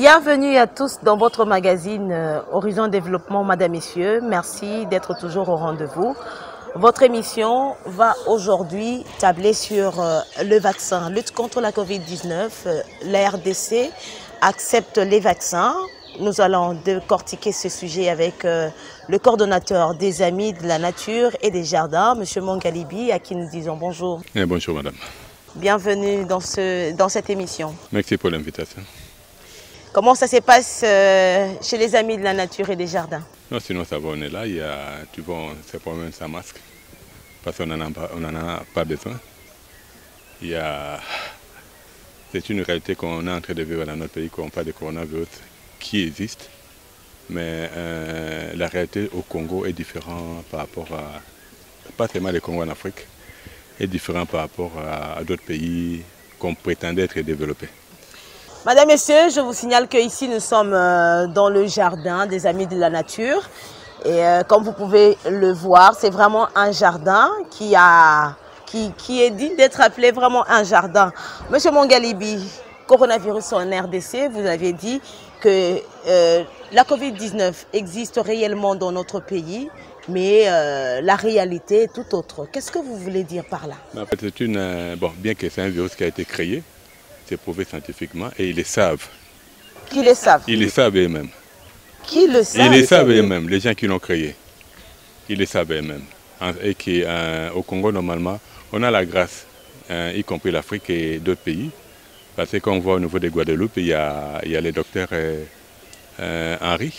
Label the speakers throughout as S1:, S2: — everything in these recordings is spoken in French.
S1: Bienvenue à tous dans votre magazine Horizon Développement, Madame, Messieurs. Merci d'être toujours au rendez-vous. Votre émission va aujourd'hui tabler sur le vaccin, lutte contre la Covid-19. La RDC accepte les vaccins. Nous allons décortiquer ce sujet avec le coordonnateur des Amis de la Nature et des Jardins, M. Mongalibi, à qui nous disons bonjour.
S2: Bonjour madame.
S1: Bienvenue dans cette émission.
S2: Merci pour l'invitation.
S1: Comment ça se passe chez les Amis de la Nature et des Jardins?
S2: Non, sinon ça va, on est là, tu vois, c'est pas même sans masque, parce qu'on n'en a pas besoin. C'est une réalité qu'on est en train de vivre dans notre pays, qu'on parle de coronavirus qui existe, mais la réalité au Congo est différente par rapport à, pas seulement le Congo en Afrique, est différent par rapport à d'autres pays qu'on prétendait être développés.
S1: Madame, Messieurs, je vous signale qu'ici nous sommes dans le jardin des Amis de la Nature. Et comme vous pouvez le voir, c'est vraiment un jardin qui est digne d'être appelé vraiment un jardin. Monsieur Mongalibi, coronavirus en RDC, vous avez dit que la Covid-19 existe réellement dans notre pays, mais la réalité est tout autre. Qu'est-ce que vous voulez dire par là?
S2: En fait, bien que c'est un virus qui a été créé, c'est prouvé scientifiquement et ils le savent.
S1: Qui le savent?
S2: Ils le savent eux-mêmes.
S1: Qui le savent?
S2: Ils le savent eux-mêmes, les gens qui l'ont créé. Ils le savent eux-mêmes. Et qu'au Congo, normalement, on a la grâce, y compris l'Afrique et d'autres pays. Parce que quand on voit au niveau de Guadeloupe, il y a le docteur Henri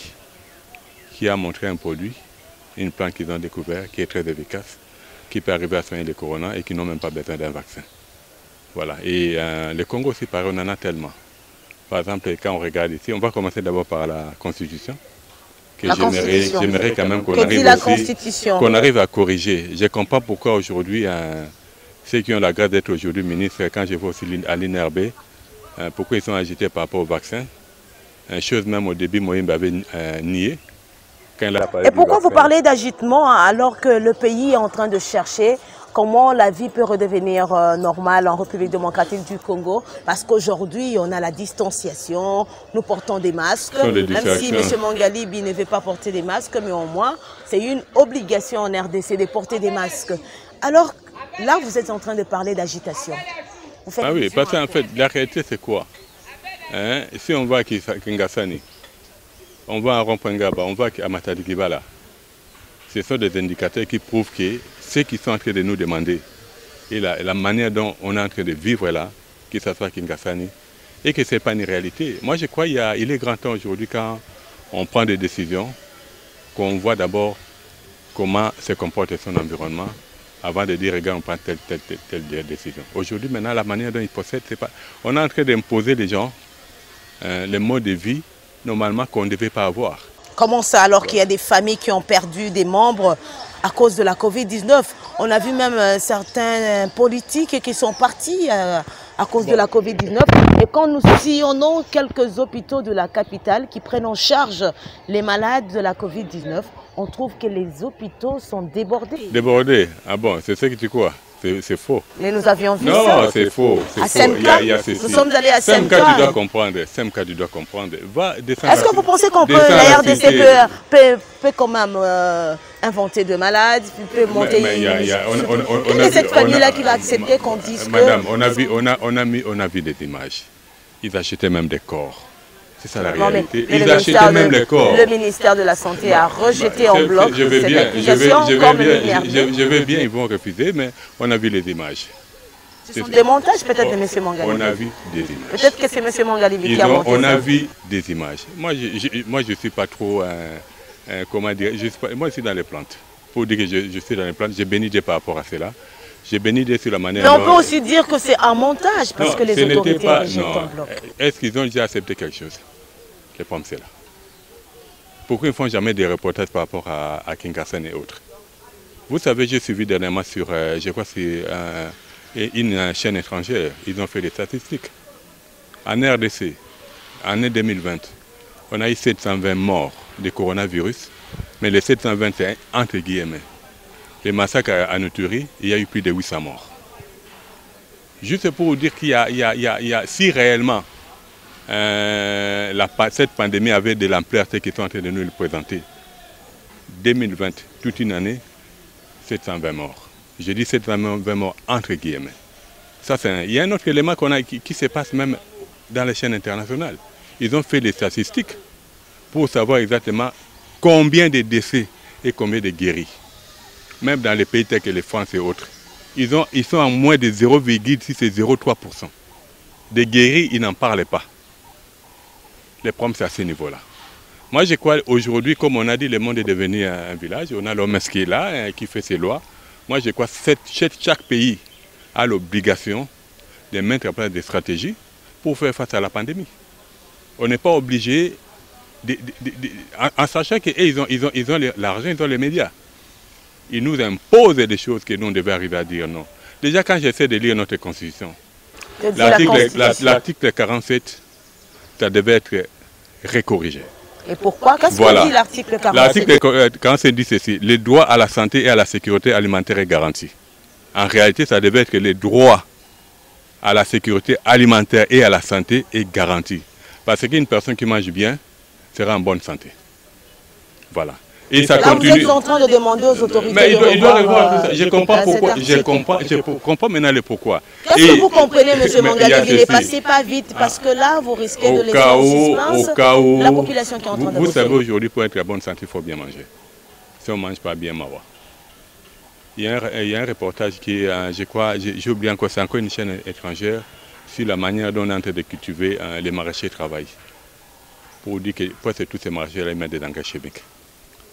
S2: qui a montré un produit, une plante qu'ils ont découvert qui est très efficace, qui peut arriver à soigner le corona et qui n'ont même pas besoin d'un vaccin. Voilà. Et le Congo aussi, pareil, on en a tellement. Par exemple, quand on regarde ici, on va commencer d'abord par la Constitution. J'aimerais quand même qu'on arrive à corriger. Je ne comprends pas pourquoi aujourd'hui, ceux qui ont la grâce d'être aujourd'hui ministres, quand je vois aussi à l'INRB, pourquoi ils sont agités par rapport au vaccin. Chose même au début, Moïse avait nié.
S1: Et pourquoi vous parlez d'agitement alors que le pays est en train de chercher comment la vie peut redevenir normale en République démocratique du Congo? Parce qu'aujourd'hui, on a la distanciation, nous portons des masques. Même si M. Mongalibi ne veut pas porter des masques, mais au moins, c'est une obligation en RDC de porter des masques. Alors là, vous êtes en train de parler d'agitation.
S2: Ah oui, parce qu'en fait, la réalité, c'est quoi? Si on va à Kingasani, on va à Rompengaba, on va à Matadi-Kibala, ce sont des indicateurs qui prouvent que ceux qui sont en train de nous demander et la manière dont on est en train de vivre là, que ce soit Kingasani, et que ce n'est pas une réalité. Moi, je crois qu'il est grand temps aujourd'hui, quand on prend des décisions, qu'on voit d'abord comment se comporte son environnement avant de dire, regarde, on prend telle décision. Aujourd'hui, maintenant, la manière dont ils possèdent, c'est pas... On est en train d'imposer les gens le mode de vie, normalement, qu'on ne devait pas avoir.
S1: Comment ça, alors qu'il y a des familles qui ont perdu des membres à cause de la Covid-19? On a vu même certains politiques qui sont partis à cause de la Covid-19. Et quand nous sillonnons quelques hôpitaux de la capitale qui prennent en charge les malades de la Covid-19, on trouve que les hôpitaux sont débordés.
S2: Débordés? Ah bon, c'est ce que tu crois? C'est faux.
S1: Mais nous avions vu ça.
S2: Non, c'est faux.
S1: À Semka, nous sommes allés à Semka.
S2: Semka, tu dois comprendre. Semka, tu dois comprendre.
S1: Est-ce que vous pensez qu'on peut, la RDC peut quand même inventer de malades, peut monter Quelle est cette famille-là qui va accepter qu'on dise que...
S2: Madame, on a vu des images. Ils achetaient même des corps. C'est ça la réalité. Ils achetaient même les corps.
S1: Le ministère de la Santé a rejeté en bloc cette accusation comme l'INRB.
S2: Je veux bien, ils vont refuser, mais on a vu les images.
S1: Ce sont des montages peut-être de M. Mongalibi.
S2: On a vu des images.
S1: Peut-être que c'est M. Mongalibi qui a monté ça.
S2: On a vu des images. Moi, je ne suis pas trop... comment dire, moi, je suis dans les plantes. Pour dire que je suis dans les plantes, j'ai béni Dieu par rapport à cela. J'ai béni Dieu sur la manière...
S1: Mais on peut aussi dire que c'est un montage, parce que les autorités rejettent en bloc.
S2: Est-ce qu'ils ont déjà accepté quelque chose? Les pommes, c'est là. Pourquoi ils ne font jamais des reportages par rapport à Kingasani et autres? Vous savez, j'ai suivi dernièrement sur, je crois que c'est une chaîne étrangère, ils ont fait des statistiques. En RDC, année 2020, on a eu 720 morts de coronavirus, mais les 720, c'est entre guillemets. Les massacres à Nuturi, il y a eu plus de 800 morts. Juste pour vous dire qu'il y a si réellement cette pandémie avait de l'ampleur qu'ils sont en train de nous le présenter. 2020, toute une année, 720 morts. Je dis 720 morts entre guillemets. Il y a un autre élément qui se passe même dans les chaînes internationales. Ils ont fait des statistiques pour savoir exactement combien de décès et combien de guéris. Même dans les pays tels que les France et autres. Ils sont en moins de 0,6 et 0,3%. Des guéris, ils n'en parlent pas. Les problèmes, c'est à ce niveau-là. Moi, je crois aujourd'hui, comme on a dit, le monde est devenu un village. On a l'homme qui est là, qui fait ses lois. Moi, je crois que chaque pays a l'obligation de mettre en place des stratégies pour faire face à la pandémie. On n'est pas obligé, en sachant qu'ils ont l'argent, ils ont les médias. Ils nous imposent des choses que nous, on devait arriver à dire non. Déjà, quand j'essaie de lire notre Constitution, l'article 47, ça devait être recorrigé.
S1: Et pourquoi? Qu'est-ce que dit l'article 47?
S2: L'article 47 dit ceci: le droit à la santé et à la sécurité alimentaire est garanti. En réalité, ça devait être le droit à la sécurité alimentaire et à la santé est garanti. Parce qu'une personne qui mange bien sera en bonne santé. Voilà. Et ça continue.
S1: Vous êtes en train de demander aux autorités
S2: mais il doit revoir tout ça. Je comprends pourquoi. Je comprends maintenant le pourquoi.
S1: Qu'est-ce que vous comprenez, M. Mangali? Ne passez pas vite parce que là, vous risquez de laisser en suspens la population qui est en train de
S2: vous savez, aujourd'hui, pour être à bonne santé, il faut bien manger. Si on ne mange pas bien, mawa. Il y a un reportage qui est, je crois, j'ai oublié encore, c'est encore une chaîne étrangère, sur la manière dont on est en train de cultiver les maraîchers travaillent. Pour dire que presque tous ces maraîchers-là, ils mettent des engrais chimiques.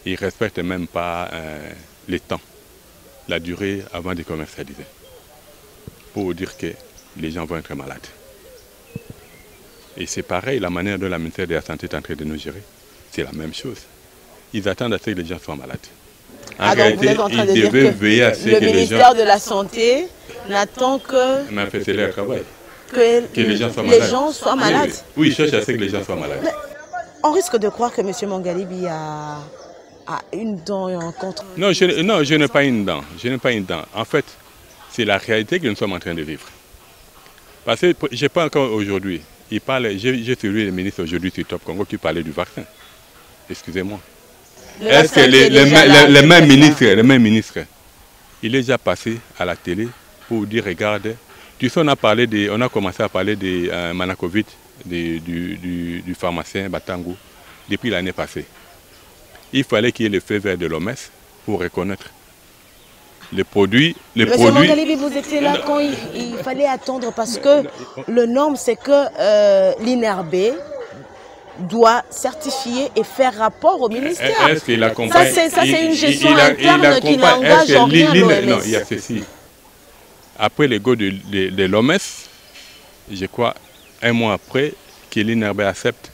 S2: Ils ne respectent même pas les temps, la durée avant de commercialiser. Pour dire que les gens vont être malades. Et c'est pareil, la manière dont la ministère de la Santé est en train de nous gérer, c'est la même chose. Ils attendent à ce que les gens soient malades. En réalité, ils devaient veiller à ce que les gens...
S1: Le ministère de la Santé n'attend que...
S2: Mais c'est leur travail.
S1: Que
S2: les gens soient malades. Oui, ils cherchent à ce que les gens soient malades.
S1: Mais on risque de croire que M. Mangalibi a une dent contre...
S2: Non, je n'ai pas une dent. Je n'ai pas une dent. En fait, c'est la réalité que nous sommes en train de vivre. Parce que je n'ai pas encore aujourd'hui. J'ai suivi le ministre aujourd'hui sur Top Congo qui parlait du vaccin. Excusez-moi. Est-ce que les mêmes ministres, il est déjà passé à la télé pour dire, regarde, tu sais, on a commencé à parler de Manacovid, du pharmacien Batango, depuis l'année passée. Il fallait qu'il y ait le feu vert de l'OMS pour reconnaître les produits.
S1: Monsieur Mangalibi, vous étiez là quand il fallait attendre parce que le norme, c'est que l'INRB doit certifier et faire rapport au ministère.
S2: Est-ce qu'il accompagne...
S1: Ça, c'est une gestion interne qui n'engage en rien l'OMS.
S2: Non, il y a ceci. Après les go de l'OMS, je crois, un mois après, que l'INRB accepte,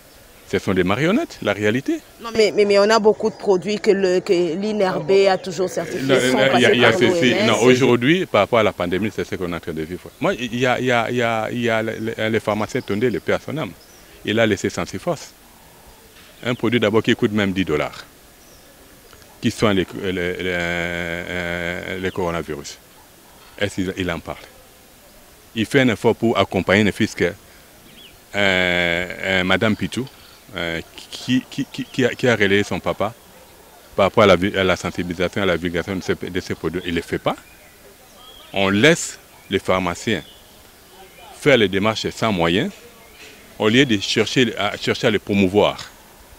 S2: ce sont des marionnettes, la réalité. Non,
S1: mais on a beaucoup de produits que l'INRB a toujours certifiés sans passer par l'OMS.
S2: Non, aujourd'hui, par rapport à la pandémie, c'est ce qu'on est en train de vivre. Moi, il y a les pharmaciens Tondé, le père Sonam. Il a laissé sans force. Un produit d'abord qui coûte même $10, qui soigne les coronavirus. Est-ce qu'il en parle? Il fait un effort pour accompagner le fils que Madame Pitou, qui a relayé son papa par rapport à la sensibilisation, à la vulgarisation de ces produits. Il ne le fait pas. On laisse les pharmaciens faire les démarches sans moyens, au lieu de chercher à les promouvoir.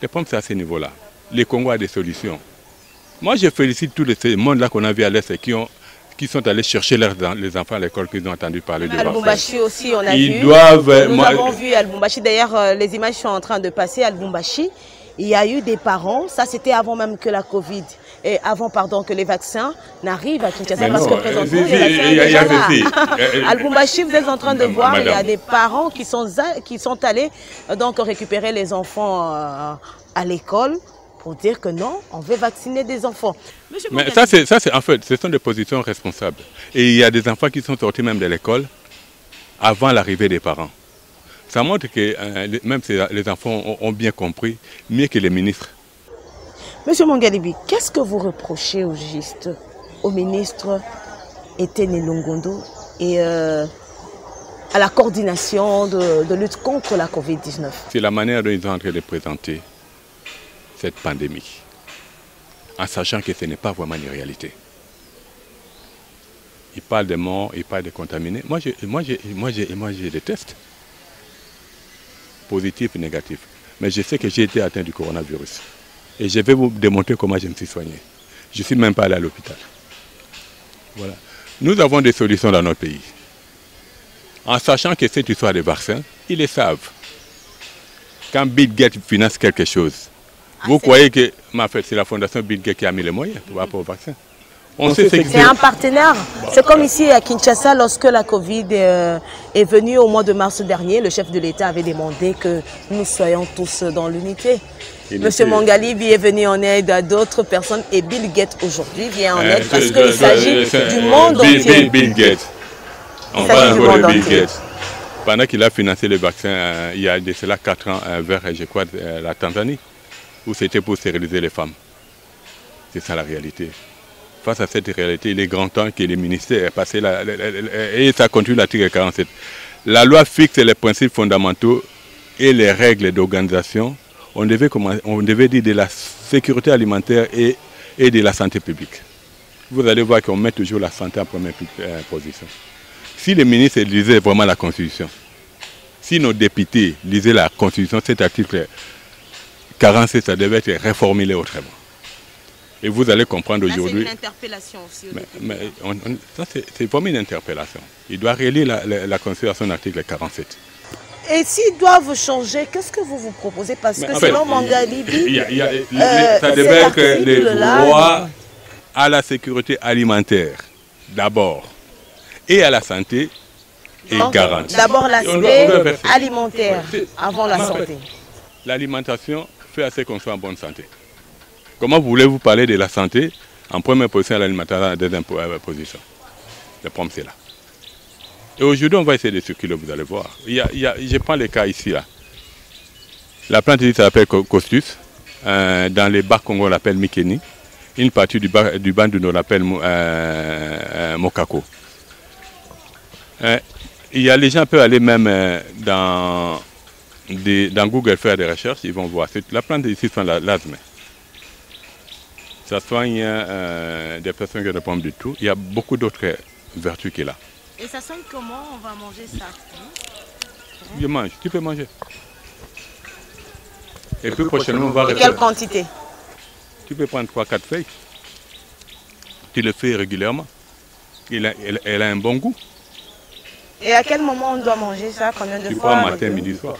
S2: Le problème, c'est à ce niveau-là. Le Congo a des solutions. Moi, je félicite tous ces mondes-là qu'on a vu à l'Est qui sont allés chercher les enfants à l'école, qu'ils ont entendu parler du vaccin.
S1: À Lubumbashi aussi, on a vu. Nous avons vu à Lubumbashi. D'ailleurs, les images sont en train de passer à Lubumbashi. Il y a eu des parents, ça c'était avant même que la Covid, et avant que les vaccins n'arrivent à Kinshasa, parce que présentement les vaccins sont déjà là. À Lubumbashi, vous êtes en train de voir, il y a des parents qui sont allés donc récupérer les enfants à l'école pour dire que non, on veut vacciner des enfants.
S2: Mais ça c'est en fait, ce sont des positions responsables. Et il y a des enfants qui sont sortis même de l'école avant l'arrivée des parents. Ça montre que même les enfants ont bien compris, mieux que les ministres.
S1: Monsieur Mangalibi, qu'est-ce que vous reprochez au ministre Etienne Longondo et à la coordination de lutte contre la Covid-19?
S2: C'est la manière dont ils sont en train de présenter cette pandémie, en sachant que ce n'est pas vraiment une réalité. Ils parlent des morts, ils parlent des contaminés. Moi, j'ai des tests, positifs et négatifs. Mais je sais que j'ai été atteint du coronavirus. Et je vais vous démontrer comment je me suis soigné. Je ne suis même pas allé à l'hôpital. Voilà. Nous avons des solutions dans notre pays. En sachant que cette histoire des vaccins, ils le savent. Quand Bill Gates finance quelque chose, vous croyez que c'est la fondation Bill Gates qui a mis les moyens pour rapport au vaccin?
S1: C'est un partenaire. C'est comme ici à Kinshasa, lorsque la Covid est venue au mois de mars dernier, le chef de l'État avait demandé que nous soyons tous dans l'unité. Monsieur Mongalibi est venu en aide à d'autres personnes et Bill Gates aujourd'hui vient en aide parce qu'il s'agit du monde entier.
S2: Bill Gates. On parle encore de Bill Gates. Pendant qu'il a financé le vaccin, il y a de cela 4 ans vers, je crois, la Tanzanie, où c'était pour stériliser les femmes. C'est ça la réalité. Face à cette réalité, il est grand temps que les ministères passent et ça continue l'article 47. La loi fixe les principes fondamentaux et les règles d'organisation. On devait dire de la sécurité alimentaire et de la santé publique. Vous allez voir qu'on met toujours la santé en première position. Si les ministres lisaient vraiment la Constitution, si nos députés lisaient la Constitution, cet article 47, ça devait être réformulé autrement. Et vous allez comprendre aujourd'hui.
S1: C'est une interpellation aussi.
S2: Ça, c'est vraiment une interpellation. Il doit relire la Constitution, l'article 47.
S1: Et s'ils doivent changer, qu'est-ce que vous proposez? Parce que selon Mongalibi,
S2: ça devait être les droits à la sécurité alimentaire, d'abord, et à la santé, et garantie.
S1: D'abord l'aspect alimentaire, avant la santé.
S2: L'alimentation fait à ce qu'on soit en bonne santé. Comment voulez-vous parler de la santé en première position, à l'alimentation en deuxième position? Le problème, c'est là. Et aujourd'hui, on va essayer de circuler, vous allez voir. Je prends les cas ici, là. La plante ici s'appelle Costus. Dans les Bas Congo, on l'appelle Mikeni. Une partie du Bandundu, on l'appelle Mokako. Les gens peuvent aller même dans Google faire des recherches, ils vont voir. La plante ici, c'est l'asthme. Ça soigne des personnes qui ne pomment du tout. Il y a beaucoup d'autres vertus qu'il a.
S1: Et ça sonne comment? On va manger ça?
S2: Je mange, tu peux manger. Et puis prochainement, on va refaire.
S1: Quelle quantité?
S2: Tu peux prendre 3-4 feuilles. Tu le fais régulièrement. Elle a un bon goût.
S1: Et à quel moment on doit manger ça? Combien de fois?
S2: Tu prends matin, midi, soir.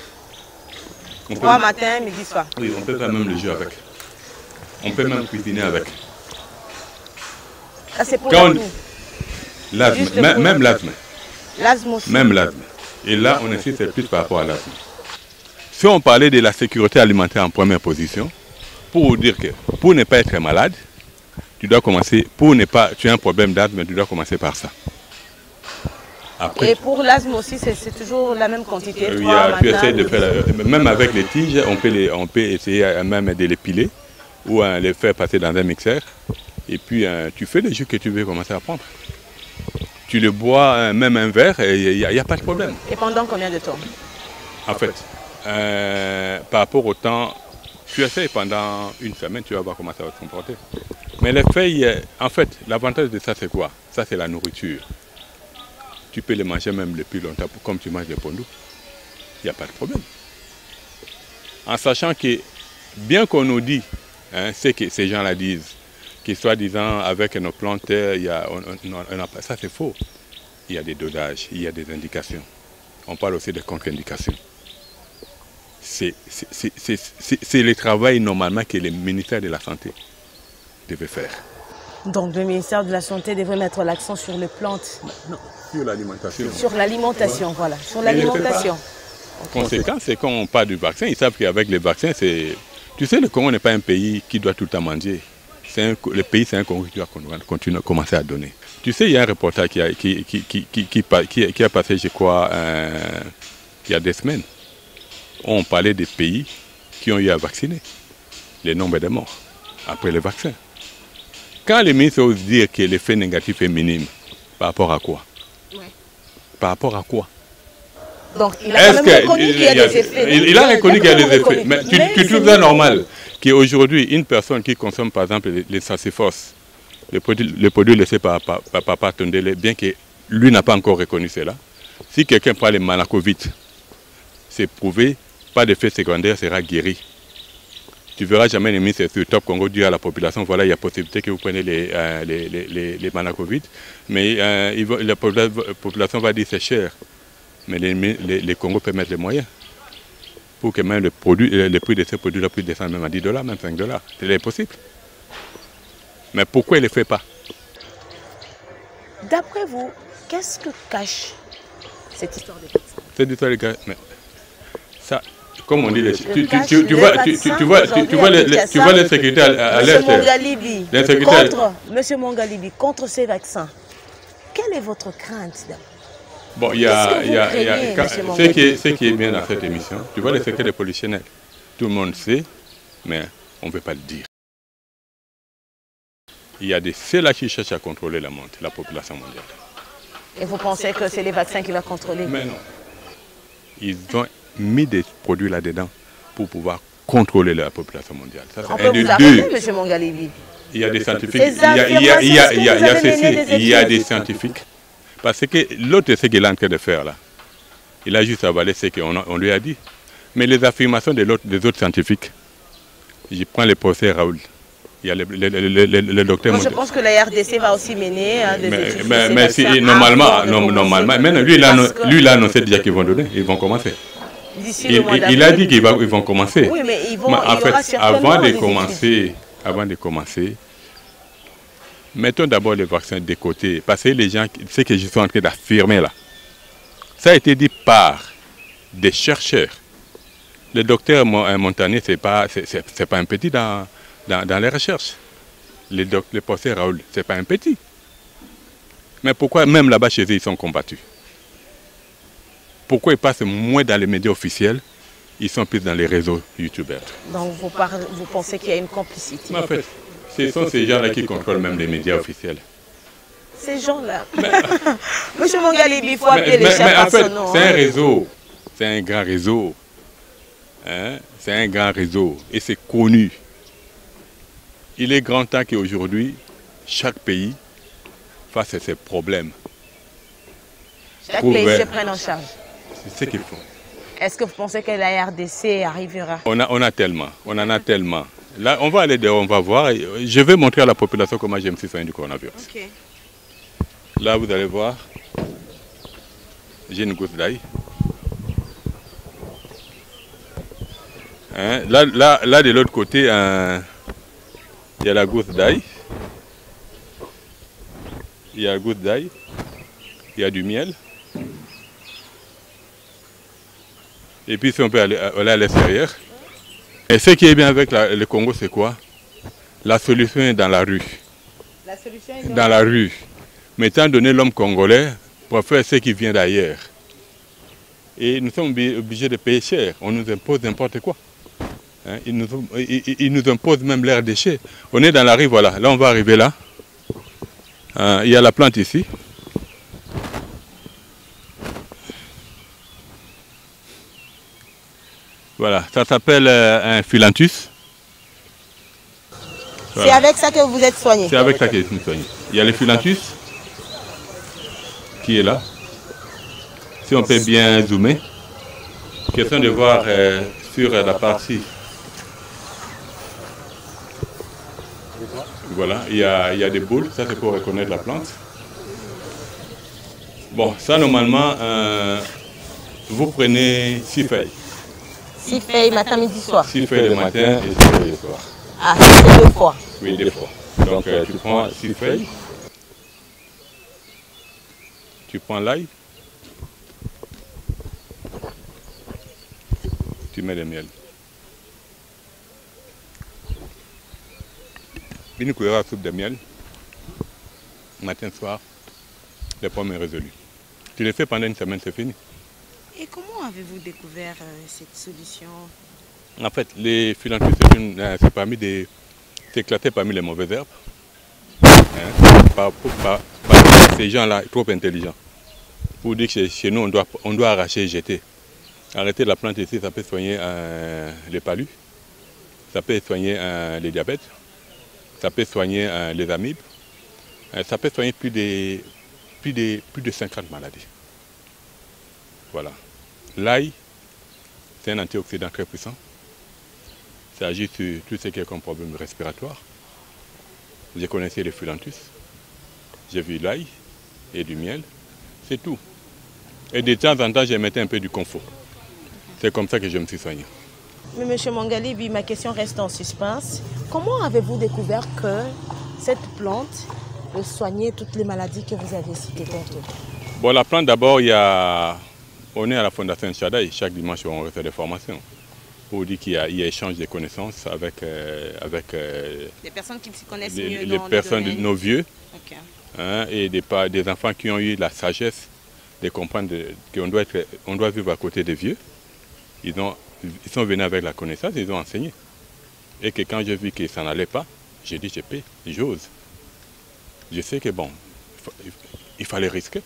S1: 3 matin, midi, soir.
S2: Oui, on peut faire même le jus avec. On peut même cuisiner avec.
S1: Ça c'est pour nous.
S2: L'asthme, même l'asthme.
S1: L'asthme aussi.
S2: Même l'asthme. Et là, on insiste plus par rapport à l'asthme. Si on parlait de la sécurité alimentaire en première position, pour vous dire que pour ne pas être malade, tu dois commencer, tu as un problème d'asthme, tu dois commencer par ça. Après,
S1: et pour l'asthme aussi, c'est toujours la même quantité.
S2: Tu essaies de faire, même avec les tiges, on peut essayer même de les piler ou les faire passer dans un mixeur. Et puis tu fais le jus que tu veux commencer à prendre. Tu le bois, même un verre, il n'y a pas de problème.
S1: Et pendant combien de temps?
S2: En fait, par rapport au temps, tu essaies pendant une semaine, tu vas voir comment ça va se comporter. Mais les feuilles, en fait, l'avantage de ça, c'est quoi? Ça, c'est la nourriture. Tu peux les manger même le plus longtemps, comme tu manges des pondous. Il n'y a pas de problème. En sachant que, bien qu'on nous dit, ce que ces gens-là disent, que soi-disant, avec nos plantes, ça c'est faux. Il y a des dosages, il y a des indications. On parle aussi de contre-indications. C'est le travail normalement que le ministère de la Santé devait faire.
S1: Donc le ministère de la Santé devrait mettre l'accent sur les plantes.
S2: Non, sur l'alimentation.
S1: Sur l'alimentation, voilà. Sur l'alimentation.
S2: Conséquent, c'est quand on parle du vaccin, ils savent qu'avec les vaccins, c'est... Tu sais, le Congo n'est pas un pays qui doit tout le temps manger. Le pays, c'est un Congo qui doit continuer à commencer à donner. Tu sais, il y a un reportage qui a passé, je crois, il y a 2 semaines. On parlait des pays qui ont eu à vacciner. Le nombre de morts après les vaccins. Quand les ministres osent dire que l'effet négatif est minime, par rapport à quoi? Ouais. Par rapport à quoi?
S1: Donc il a quand même reconnu qu'il y a des effets.
S2: Il a reconnu qu'il y a des effets. Mais tu trouves ça normal qu'aujourd'hui, une personne qui consomme par exemple les salsifos, les produits laissés par Papa Tondele, bien que lui n'a pas encore reconnu cela, si quelqu'un prend les manacovites, c'est prouvé, pas d'effet secondaire, sera guéri. Tu ne verras jamais les ministres sur Top Congo dire à la population, voilà, il y a possibilité que vous preniez les manacovites, mais la population va dire c'est cher. Mais les Congos peuvent mettre les moyens pour que même le prix de ces produits-là puisse descendre même à $10, même $5. C'est impossible. Mais pourquoi il ne le fait pas?
S1: D'après vous, qu'est-ce que cache cette histoire de vaccin?
S2: Cette histoire de vaccin, mais ça, comme on dit, tu vois les secrétaires à l'Est.
S1: Monsieur Mongalibi, contre ces vaccins, quelle est votre crainte d'abord?
S2: Bon, il y a ce qui est bien dans cette émission. Tu vois les secrets des polichinelles. Tout le monde sait, mais on ne veut pas le dire. Il y a ceux-là qui cherchent à contrôler la population mondiale.
S1: Et vous pensez que c'est les vaccins qui vont contrôler?
S2: Mais non. Ils ont mis des produits là-dedans pour pouvoir contrôler la population mondiale. Ça,
S1: on peut vous arrêter, M. Mongalibi?
S2: Il y a des scientifiques. Il y a des scientifiques. Parce que l'autre, ce qu'il est en train de faire là, il a juste avalé ce qu'on lui a dit. Mais les affirmations des autres scientifiques, je prends le professeur Raoul, il y a le docteur...
S1: Moi, je pense que la RDC va aussi mener des études.
S2: Mais normalement, maintenant, lui, il a annoncé déjà qu'ils vont donner, ils vont commencer. Il a dit qu'ils vont commencer.
S1: Oui, mais ils vont,
S2: en fait, avant de commencer, mettons d'abord les vaccins de côté, parce que les gens, ce que je suis en train d'affirmer là, ça a été dit par des chercheurs. Le docteur Montagnier, ce n'est pas un petit dans les recherches. Le professeur Raoul, ce n'est pas un petit. Mais pourquoi même là-bas chez eux, ils sont combattus? Pourquoi ils passent moins dans les médias officiels? Ils sont plus dans les réseaux youtubeurs.
S1: Donc vous pensez qu'il y a une complicité?
S2: Mais en fait, ce sont ces gens-là qui contrôlent même les médias officiels.
S1: Ces gens-là. Monsieur Mongalibi, il faut appeler les chefs par son nom.
S2: C'est un réseau. C'est un grand réseau. Hein? C'est un grand réseau. Et c'est connu. Il est grand temps qu'aujourd'hui, chaque pays fasse ses problèmes.
S1: Chaque pays se prenne en charge.
S2: C'est ce qu'il faut.
S1: Est-ce que vous pensez que la RDC arrivera?
S2: On en a tellement. Là, on va aller dehors, on va voir. Je vais montrer à la population comment je me suis soigné du coronavirus.
S1: Okay.
S2: Là, vous allez voir, j'ai une goutte d'ail. Hein? Là, de l'autre côté, il y a la goutte d'ail. Il y a du miel. Et puis si on peut aller à l'extérieur. Et ce qui est bien avec le Congo, c'est quoi? La solution est dans la rue.
S1: La solution est
S2: dans la rue. Mais étant donné l'homme congolais pour faire ce qui vient d'ailleurs. Et nous sommes obligés de payer cher. On nous impose n'importe quoi. Hein? Ils nous imposent même leurs déchets. On est dans la rue, voilà. Là, on va arriver là. Il y a la plante ici. Voilà, ça s'appelle un philanthus.
S1: Voilà. C'est avec ça que vous êtes soigné?
S2: C'est avec ça que je suis soigné. Il y a le philanthus qui est là. Si on peut bien zoomer. Question de voir sur la partie. Voilà, il y a des boules, ça c'est pour reconnaître la plante. Bon, ça normalement, vous prenez 6 feuilles.
S1: 6 feuilles matin, midi, soir.
S2: 6 feuilles le matin et 6 feuilles le soir.
S1: Ah, c'est 2 fois?
S2: Oui, 2 fois. Donc tu prends 6 feuilles. Tu prends l'ail. Tu mets le miel. Une cuillère à soupe de miel. Matin, soir, le problème est résolu. Tu le fais pendant une semaine, c'est fini.
S1: Et comment avez-vous découvert cette solution?
S2: En fait, les philanthropes, c'est classé parmi les mauvaises herbes. Hein, par ces gens-là trop intelligents. Pour dire que chez nous, on doit arracher et jeter. Arrêter la plante ici, ça peut soigner les palus, ça peut soigner les diabètes, ça peut soigner les amibes, ça peut soigner plus de 50 maladies. Voilà. L'ail, c'est un antioxydant très puissant. Ça agit sur tout ce qui est comme problème respiratoire. J'ai connaissé le Philanthus, j'ai vu l'ail et du miel, c'est tout. Et de temps en temps, je mettais un peu du confort. C'est comme ça que je me suis soigné.
S1: Mais M. Mongalibi, ma question reste en suspense. Comment avez-vous découvert que cette plante peut soigner toutes les maladies que vous avez citées tantôt?
S2: Bon, la plante, d'abord, on est à la Fondation Chadaï. Chaque dimanche, on refait des formations. Pour dire qu'il y a échange de connaissances avec
S1: des personnes qui s'y connaissent mieux
S2: les personnes, nos vieux,
S1: okay.
S2: Hein, et des enfants qui ont eu la sagesse de comprendre qu'on doit vivre à côté des vieux. Ils sont venus avec la connaissance, ils ont enseigné. Et que quand j'ai vu que ça n'allait pas, j'ai dit je paie, j'ose. Je sais que bon, il fallait risquer.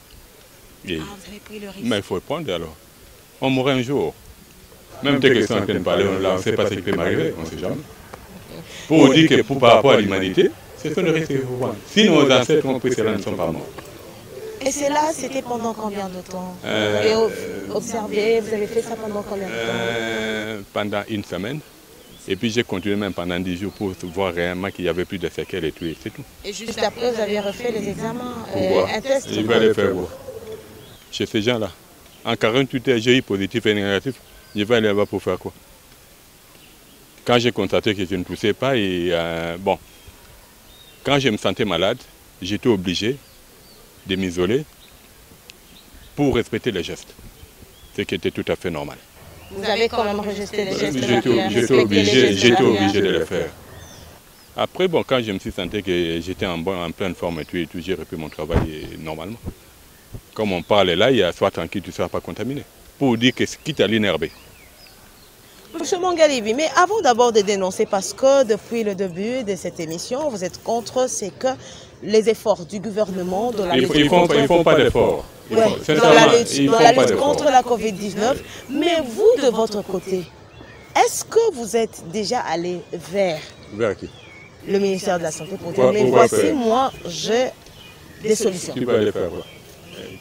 S2: Et,
S1: vous avez pris le risque.
S2: Mais il faut le prendre alors. On mourrait un jour. Même tes questions en train de parler, on ne sait pas ce qui peut m'arriver, on ne sait jamais. Pour dire que par rapport à l'humanité, c'est le risque qu'il faut prendre. Si nos ancêtres ont pris cela, ils ne sont pas morts.
S1: Et cela, c'était pendant combien de temps? Observer, vous avez fait ça pendant combien de temps?
S2: Pendant une semaine. Et puis j'ai continué même pendant 10 jours pour voir réellement qu'il n'y avait plus de séquelles et tout, et c'est tout.
S1: Et juste après, vous avez refait les examens,
S2: un
S1: test?
S2: Je vais aller faire voir. Chez ces gens-là. En 48 heures, j'ai eu positif et négatif. Je vais aller là-bas pour faire quoi? Quand j'ai constaté que je ne toussais pas, et bon, quand je me sentais malade, j'étais obligé de m'isoler pour respecter les gestes, ce qui était tout à fait normal.
S1: Vous avez quand même rejeté les gestes?
S2: J'étais obligé de le faire. Après, bon, quand je me suis senti que j'étais en pleine forme et tout, j'ai repris mon travail normalement. Comme on parle là, il y a sois tranquille, tu ne seras pas contaminé. Pour dire que quitte à l'énerver.
S1: Monsieur Mongalibi, mais avant d'abord de dénoncer, parce que depuis le début de cette émission, vous êtes contre, c'est que les efforts du gouvernement de la lutte contre...
S2: Ils font pas d'efforts.
S1: Dans la lutte contre la Covid-19, mais vous, de votre côté, est-ce que vous êtes déjà allé vers
S2: qui?
S1: Le ministère de la Santé pour dire, mais voici, moi, j'ai des solutions.
S2: Tu peux aller faire quoi?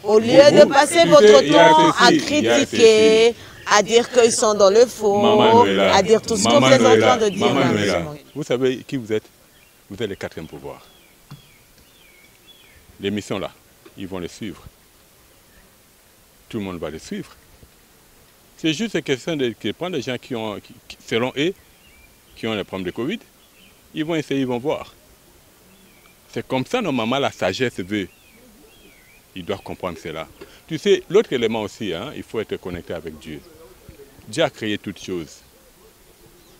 S1: Au lieu de passer votre temps à critiquer, à dire qu'ils sont dans le faux, à dire tout ce que vous êtes en train de dire.
S2: Vous savez qui vous êtes? Vous êtes le quatrième pouvoir. Les missions là, ils vont les suivre. Tout le monde va les suivre. C'est juste une question de prendre des gens qui ont, selon eux, qui ont les problèmes de Covid. Ils vont essayer, ils vont voir. C'est comme ça, normalement, la sagesse veut. Ils doivent comprendre cela. Tu sais, l'autre élément aussi, hein, il faut être connecté avec Dieu. Dieu a créé toutes choses.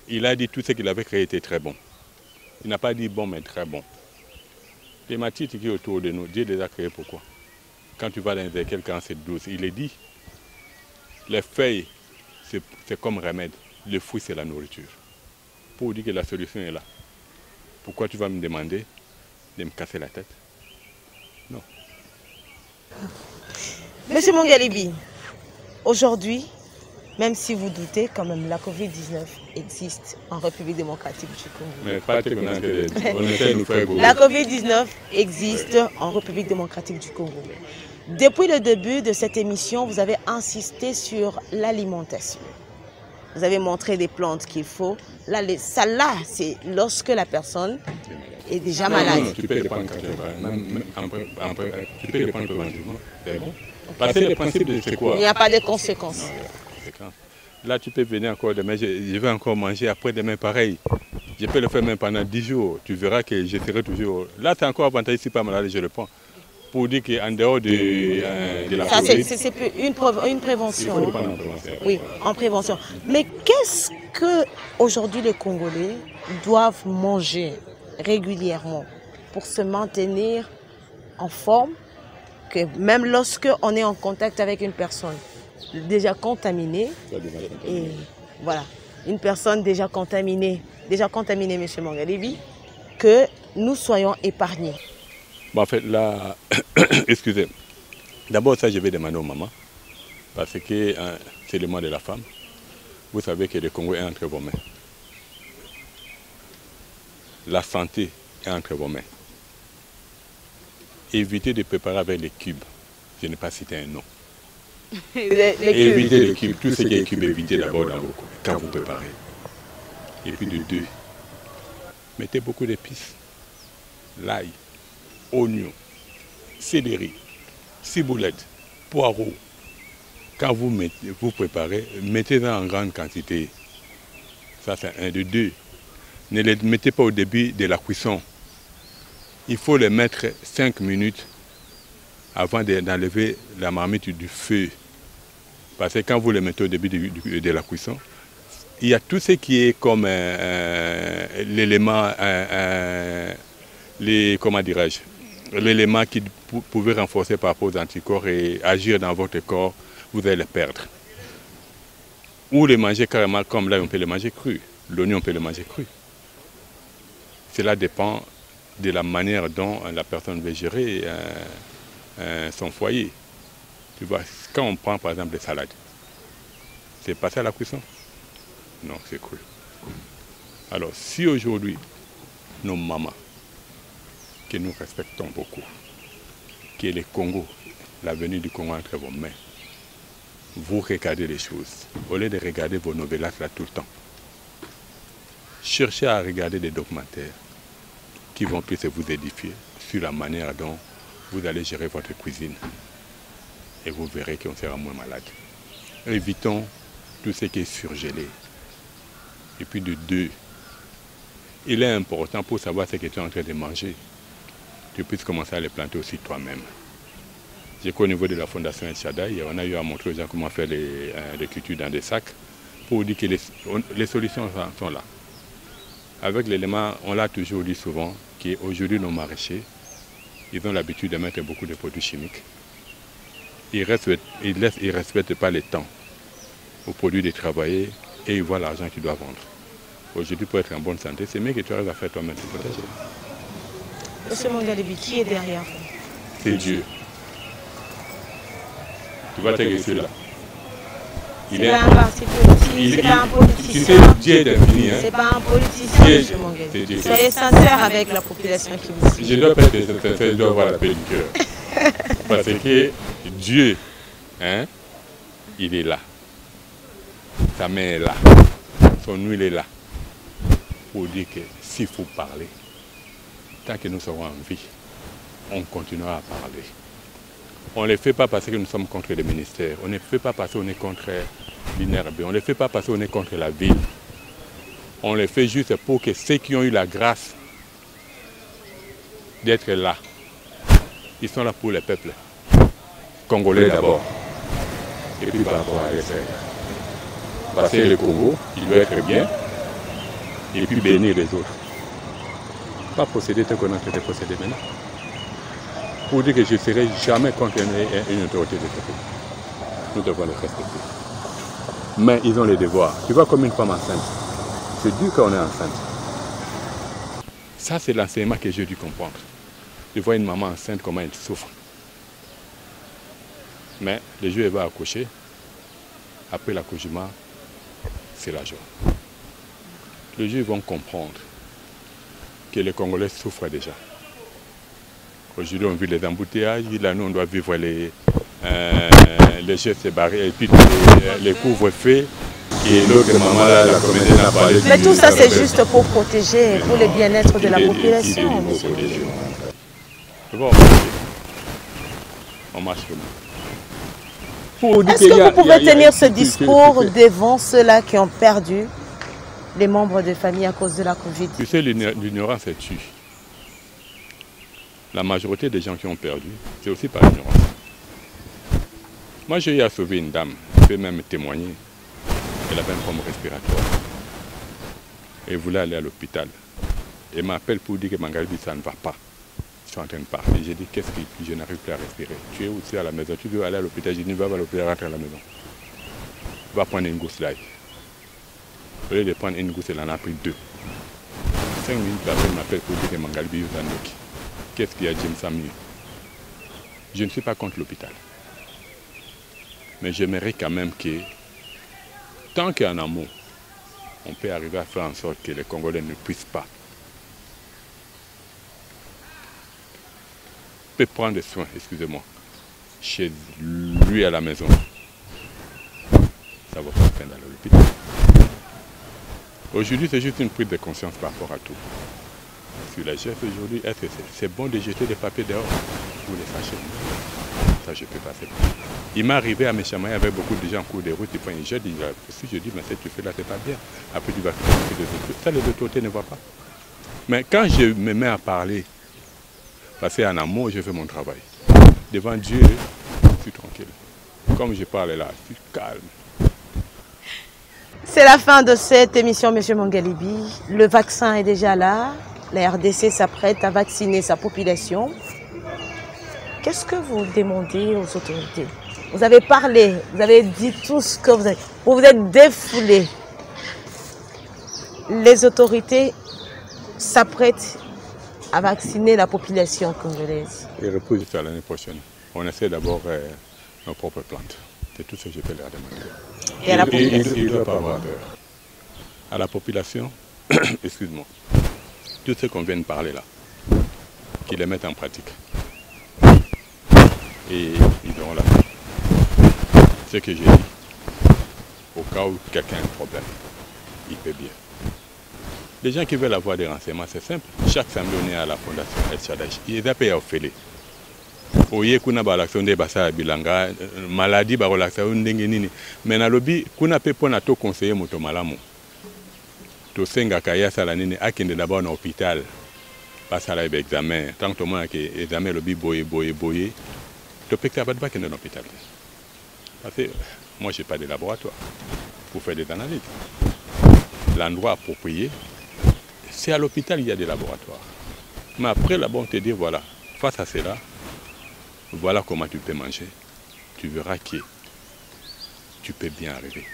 S2: Il a dit tout ce qu'il avait créé était très bon. Il n'a pas dit bon, mais très bon. Les matières qui sont autour de nous, Dieu les a créées pourquoi? Quand tu vas dans Ézéchiel 47:12, il est dit, les feuilles, c'est comme remède. Le fruit, c'est la nourriture. Pour dire que la solution est là. Pourquoi tu vas me demander de me casser la tête? Non.
S1: Monsieur Mongalibi, aujourd'hui, même si vous doutez, quand même, la Covid-19 existe en République démocratique du Congo.
S2: Mais pas
S1: la Covid-19 existe en République démocratique du Congo. Depuis le début de cette émission, vous avez insisté sur l'alimentation. Vous avez montré des plantes qu'il faut. Là, ça là, c'est lorsque la personne est déjà malade.
S2: Non, tu peux les prendre quand tu peux les prendre préventivement. C'est bon. Parce que le principe de c'est quoi?
S1: Il n'y a pas de conséquences.
S2: Non, là, tu peux venir encore demain, je vais encore manger après-demain pareil. Je peux le faire même pendant 10 jours. Tu verras que je serai toujours... Là, c'est encore avantageux, si pas malade, je le prends. Pour dire qu'en dehors de la Covid...
S1: Ça, c'est une prévention.
S2: Il faut le prendre en prévention.
S1: Oui, en prévention. Mais qu'est-ce qu'aujourd'hui les Congolais doivent manger régulièrement pour se maintenir en forme, que même lorsque on est en contact avec une personne déjà contaminée, et voilà, une personne déjà contaminée, M. Mongalibi, que nous soyons épargnés?
S2: Bon, en fait, là, excusez, D'abord, ça, je vais demander aux mamans, parce que c'est le mois de la femme. Vous savez que le Congo est entre vos mains. La santé est entre vos mains. Évitez de préparer avec les cubes. Je n'ai pas cité un nom. Évitez les cubes. Tout ce qui est cube, évitez d'abord quand vous préparez. Et puis de deux, mettez beaucoup d'épices. L'ail, oignon, céleri, ciboulette, poireaux. Quand vous préparez, mettez-en en grande quantité. Ça, c'est un de deux. Ne les mettez pas au début de la cuisson. Il faut les mettre 5 minutes avant d'enlever la marmite du feu. Parce que quand vous les mettez au début de la cuisson, il y a tout ce qui est comme l'élément, l'élément qui pouvait renforcer par rapport aux anticorps et agir dans votre corps, vous allez le perdre. Ou les manger carrément comme là, on peut les manger cru. L'oignon, on peut le manger cru. Cela dépend de la manière dont la personne veut gérer son foyer. Tu vois, quand on prend par exemple des salades, c'est passé à la cuisson? Non, c'est cru. Alors, si aujourd'hui, nos mamans, que nous respectons beaucoup, qui est le Congo, l'avenir du Congo entre vos mains, vous regardez les choses, au lieu de regarder vos novellas là tout le temps. Cherchez à regarder des documentaires qui vont plus vous édifier sur la manière dont vous allez gérer votre cuisine. Et vous verrez qu'on sera moins malade. Évitons tout ce qui est surgelé. Et puis de deux, il est important pour savoir ce que tu es en train de manger, tu puisses commencer à les planter aussi toi-même. J'ai qu'au niveau de la Fondation El Shaddai, on a eu à montrer aux gens comment faire les cultures dans des sacs pour dire que les solutions sont là. Avec l'élément, on l'a toujours dit souvent, qu'aujourd'hui nos maraîchers, ils ont l'habitude de mettre beaucoup de produits chimiques. Ils ne respectent pas le temps aux produits de travailler et ils voient l'argent qu'ils doivent vendre. Aujourd'hui, pour être en bonne santé, c'est mieux que tu arrives à faire toi-même ton potager.
S1: Monsieur Mangalibi, qui est derrière vous?
S2: C'est Dieu. Tu vois tes yeux là.
S1: C'est pas un parti politique, c'est pas un politicien.
S2: Tu sais, Dieu est infini. Hein?
S1: C'est pas un politicien, monsieur Mangalibi. Soyez sincère avec la population qui vous suit.
S2: Je dois pas être sincère, je dois avoir la paix du cœur. Parce que Dieu, hein, il est là. Sa main est là. Son huile est là. Pour dire que s'il faut parler, tant que nous serons en vie, on continuera à parler. On ne le fait pas parce que nous sommes contre les ministères. On ne le fait pas parce qu'on est contre l'INRB. On ne le fait pas parce qu'on est contre la ville. On le fait juste pour que ceux qui ont eu la grâce d'être là, ils sont là pour le peuple congolais d'abord. Et puis par rapport à l'extérieur. Parce que le Congo, il doit être bien. Et puis bénir les autres. Pas procéder tel qu'on est en train de procéder maintenant. Pour dire que je ne serai jamais contre une autorité de ce pays. Nous devons les respecter. Mais ils ont les devoirs. Tu vois comme une femme enceinte. C'est dur quand on est enceinte. Ça, c'est l'enseignement que j'ai dû comprendre. Je vois une maman enceinte, comment elle souffre. Mais le jour où elle va accoucher, après l'accouchement, c'est la joie. Le jour où ils vont comprendre que les Congolais souffrent déjà. Aujourd'hui, on vit les embouteillages, là, nous, on doit vivre les gestes barrés, et puis les couvre-feux. Et l'autre maman, là, la communauté n'a pas.
S1: Mais tout ça, c'est juste pour protéger, pour le bien-être de la population, monsieur.
S2: Bon, on marche comment?
S1: Est-ce que vous pouvez tenir ce discours devant ceux-là qui ont perdu les membres de famille à cause de la Covid?
S2: Tu sais, l'ignorance est tue. La majorité des gens qui ont perdu, c'est aussi par ignorance. Moi, j'ai eu à sauver une dame, je peux même témoigner. Elle avait un problème respiratoire. Elle voulait aller à l'hôpital. Elle m'appelle pour dire que Mangalibi, ça ne va pas. Je suis en train de partir. J'ai dit, qu'est-ce que je n'arrive plus à respirer? Tu es aussi à la maison, tu veux aller à l'hôpital? J'ai dit, va à l'hôpital, rentre à la maison. Va prendre une gousse là. Au lieu de prendre une gousse, elle en a pris 2. 5 minutes après, elle m'appelle pour dire que Mangalibi, qu'est-ce qu'il y a, James Sami? Je ne suis pas contre l'hôpital. Mais j'aimerais quand même que, tant qu'en amont, on peut arriver à faire en sorte que les Congolais ne puissent pas peut prendre soin, excusez-moi, chez lui à la maison. Ça va pas peine d'aller à l'hôpital. Aujourd'hui, c'est juste une prise de conscience par rapport à tout. Sur la geste aujourd'hui, est-ce que c'est bon de jeter des papiers dehors pour les fâcher? Ça, je peux passer. Il m'est arrivé à me chamailler avec beaucoup de gens en cours de route, ils prennent une jette, si je dis, mais ce que tu fais là, c'est pas bien. Après, tu vas faire des autres. Ça, les autorités ne voient pas. Mais quand je me mets à parler, parce qu'en amour, je fais mon travail. Devant Dieu, je suis tranquille. Comme je parle là, je suis calme.
S1: C'est la fin de cette émission, M. Mongalibi. Le vaccin est déjà là. La RDC s'apprête à vacciner sa population. Qu'est-ce que vous demandez aux autorités? Vous avez parlé, vous avez dit tout ce que vous avez. Vous vous êtes défoulé. Les autorités s'apprêtent à vacciner la population congolaise.
S2: Et repose jusqu'à l'année prochaine. On essaie d'abord nos propres plantes. C'est tout ce que je peux leur demander.
S1: Et à la population.
S2: Il ne doit pas avoir peur. À la population, excuse-moi, tout ce qu'on vient de parler là, qu'ils les mettent en pratique. Et ils auront la paix. Ce que j'ai dit, au cas où quelqu'un a un problème, il peut bien. Les gens qui veulent avoir des renseignements, c'est simple. Chaque samedi, on est à la fondation El Shaddai. Ils appellent à Ophélie. Oye kuna balakson de basa bilanga maladie ba relaxation ndenge nini mais na lobi kuna pe pona to conseiller moto malamu to senga kaya sala nini akende d'abord na hôpital passer à l'examen tant que moi que examen lobi boye to peut pas de kende na hôpital parce que moi j'ai pas de laboratoire pour faire des analyses. L'endroit approprié c'est à l'hôpital, il y a des laboratoires. Mais après là-bas on te dit voilà, face à cela, voilà comment tu peux manger. Tu verras que tu peux bien arriver.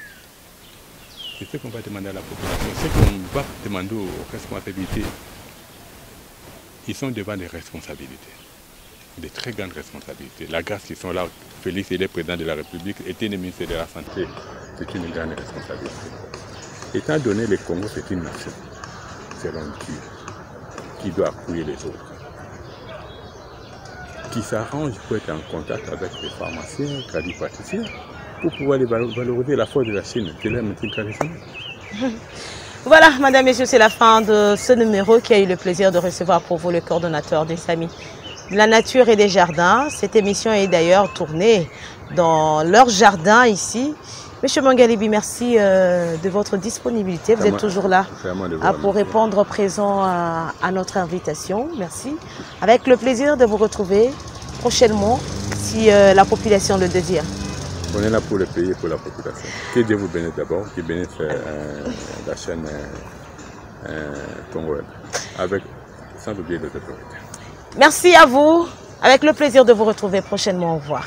S2: C'est ce qu'on va demander à la population. C'est qu'on va demander aux responsabilités. Ils sont devant des responsabilités. Des très grandes responsabilités. La grâce qui sont là, Félix, il est président de la République, était le ministre de la Santé. C'est une grande responsabilité. Étant donné le Congo, c'est une nation, selon Dieu, qui doit appuyer les autres. Qui s'arrange pour être en contact avec les pharmaciens, tradipraticiens, pour pouvoir valoriser la force de la Chine, de la médecine traditionnelle.
S1: Voilà, madame, messieurs, c'est la fin de ce numéro qui a eu le plaisir de recevoir pour vous le coordonnateur des Amis de la Nature et des Jardins. Cette émission est d'ailleurs tournée dans leur jardin ici. Monsieur Mongalibi, merci de votre disponibilité. Vous êtes toujours là pour répondre présent à notre invitation. Merci. Avec le plaisir de vous retrouver prochainement si la population le désire.
S2: On est là pour le pays et pour la population. Que Dieu vous bénisse d'abord, qui bénisse la chaîne Congo Web, sans oublier les autorités.
S1: Merci à vous. Avec le plaisir de vous retrouver prochainement. Au revoir.